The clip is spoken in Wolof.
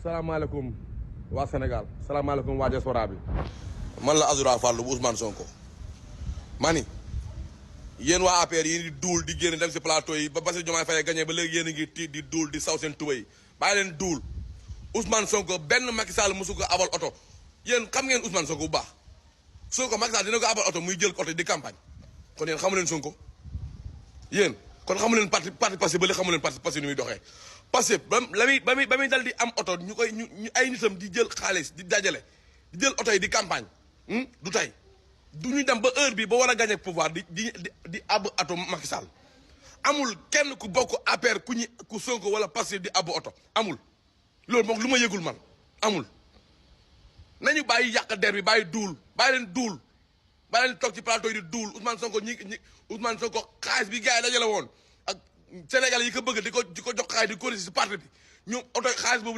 salaamaaleykum waa Sénégal salaamaaleykum waa diaspora bi man la Azoura Fall bu Ousmane Sonko mani yéen waa APR yi di duul di génn dem si plateau yi ba Bassirou Diomaye Faye gagné ba léegi yéen a ngi tiit di duul di saw seen tuba yi bàyyi leen duul Ousmane Sonko benn Macky Sall mosu ko abal oto yéen xam ngeen Ousmane Sonko bu baax Sonko Macky Sall dina ko abal oto muy jël oto di campagne kon yéen xamu leen Sonko yéen kon xamu leen parti passé ba léegi xamu leen parti passé ni muy doxee parce que ba muy dal di am oto ñu koy ñu ay nitam di jël xaalis di dajale di jël oto yi di campagne du tey du ñu dem ba heure bi ba war a gagné pouvoir di àbb oto Macky Sall amul kenn ku bokk APR ku Sonko wala Pastef di àbb oto amul loolu moom lu ma yëgul man amul nañu bàyyi yàq der bi bàyyi leen duul bàyyi leen toog ci plateau yi di duul Ousmane Sonko Ousmane Sonko xaalis bi gars yi dajale woon ak Sénégal yi ko bëgg di ko jox xaalis di ko si parti bi ñoom oto xaalis boobu